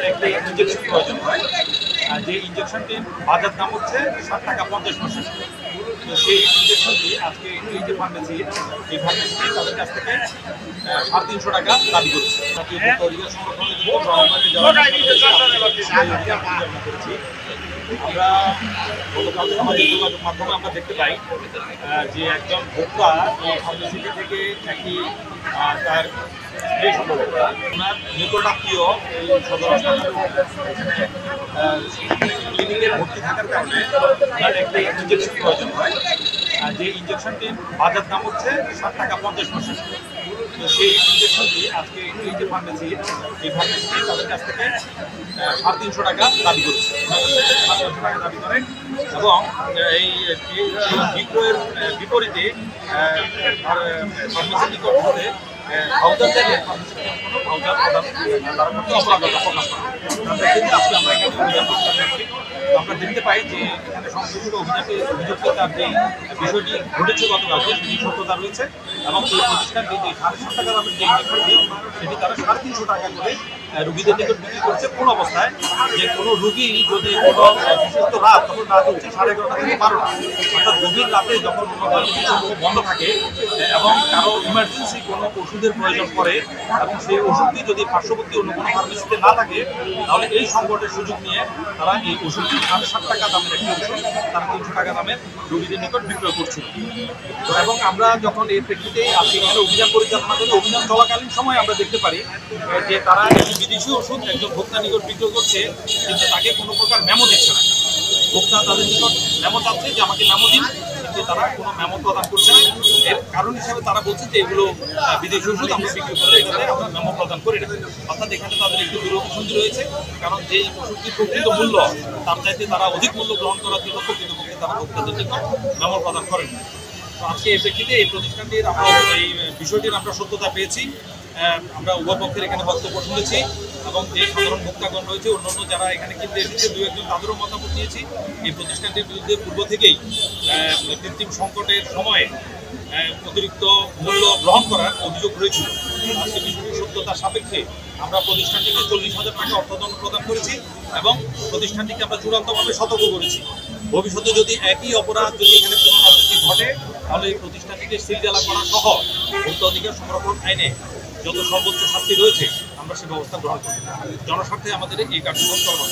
একটি ইনজেকশন প্রয়োজন হয়, যে ইনজেকশনটির বাজার দাম হচ্ছে 7 টাকা 50 পয়সা। তো সেই ইনজেকশনটি আজকে এই যে ফার্মেসি, এই ফার্মেসিটি তাদের কাছ থেকে 350 টাকা দাবি করছে। জাতীয় ভোক্তা অধিকার সংরক্ষণের জন্য পরিচালনা করেছি। আমরা গতকাল সামাজিক যোগাযোগ মাধ্যমে আমরা দেখতে পাই যে একজন ভোক্তা এই ফার্মেসিটি থেকে একটি তার ওনার নিকটাত্মীয় এই সদর ক্লিনিকে ভর্তি থাকার কারণে ওনার একটি ইনজেকশন প্রয়োজন হয়, যে ইনজেকশনটির বাজার দাম হচ্ছে 7 টাকা 50 পয়সা। তো সেই ইনজেকশনটি আজকে এই যে ফার্মেসি, এই ফার্মেসিটি তাদের কাছ থেকে 350 টাকা দাবি করছে, 700 টাকা দাবি করেন এবং এই বিক্রয়ের বিপরীতে ফার্মেসির নিকট হতে ভাউচার চাইলে ফার্মেসির কোনো ভাউচার প্রদান তারা করতে অপরাধতা প্রকাশ করে। আজকে আমরা এখানে অভিযান পরিচালনা করি। আমরা দেখতে পাই যে এখানে সংশ্লিষ্ট অভিযোগতার যে বিষয়টি ঘটেছে গতকালকে সেটি সত্যতা রয়েছে এবং এই প্রতিষ্ঠানটি যে 750 টাকা দামের যে ইনজেকশনটি সেটি তারা 350 টাকা করে রুগীদের নিকট বিক্রি করছে। কোন অবস্থায় যে কোনো রুগী যদি কোনো বিশেষত রাত, তখন রাত হচ্ছে 11:30 থেকে 12টা, অর্থাৎ গভীর রাতে যখন বন্ধ থাকে এবং কারো ইমার্জেন্সি কোনো ওষুধের প্রয়োজন পড়ে এবং সেই ওষুধটি যদি পার্শ্ববর্তী অন্য কোনো ফার্মেসিতে না থাকে, তাহলে এই সংকটের সুযোগ নিয়ে তারা এই ওষুধটি 7.5 টাকা দামের একটি ওষুধ তারা 300 টাকা দামের রোগীদের নিকট বিক্রয় করছিল। এবং আমরা যখন এই প্রেক্ষিতে আজকে এখানে অভিযান পরিচালনা করি, অভিযান চলাকালীন সময় আমরা দেখতে পারি যে তারা একটি বিদেশি ওষুধ একজন ভোক্তা নিকট বিক্রয় করছে, কিন্তু তাকে কোনো প্রকার মেমো দিচ্ছে না। ভোক্তা তাদের নিকট মেমো চাচ্ছে যে আমাকে মেমো দিন, কিন্তু তারা কোনো মেমো প্রদান করছে না। এর কারণ হিসাবে তারা বলছে যে এগুলো বিদেশি ওষুধ, আমরা বিক্রি করলে এখানে আমরা মেমো প্রদান করি না। অর্থাৎ এখানে তাদের একটু দুরভিসন্ধি রয়েছে, কারণ যে ওষুধটির প্রকৃত মূল্য তার চাইতে তারা অধিক মূল্য গ্রহণ করার জন্য প্রকৃতপক্ষে তারা ভোক্তাদের নিকট মেমো প্রদান করেন। তো আজকে এই প্রেক্ষিতে এই প্রতিষ্ঠানটির আমরা এই বিষয়টির আমরা সত্যতা পেয়েছি। আমরা উভয় পক্ষের এখানে বক্তব্য শুনেছি এবং যে সাধারণ ভোক্তাগণ রয়েছে, অন্যান্য যারা এখানে কিনতে এসেছে, দু একজন তাদেরও মতামত নিয়েছি। এই প্রতিষ্ঠানটির বিরুদ্ধে পূর্ব থেকেই কৃত্রিম সংকটের সময়ে অতিরিক্ত মূল্য গ্রহণ করার অভিযোগ রয়েছিল। আজকে বিষয়টির সত্যতার সাপেক্ষে আমরা প্রতিষ্ঠানটিকে 40,000 টাকা অর্থদণ্ড প্রদান করেছি এবং প্রতিষ্ঠানটিকে আমরা চূড়ান্তভাবে সতর্ক করেছি, ভবিষ্যতে যদি একই অপরাধ যদি এখানে পুনরাবৃত্তি ঘটে, তাহলে এই প্রতিষ্ঠানটিকে সিলগালা করা সহ ভোক্তা অধিকার সংরক্ষণ আইনে যত সর্বোচ্চ শাস্তি রয়েছে আমরা সে ব্যবস্থা গ্রহণ করি। জনস্বার্থে আমাদের এই কার্যক্রম চলমান।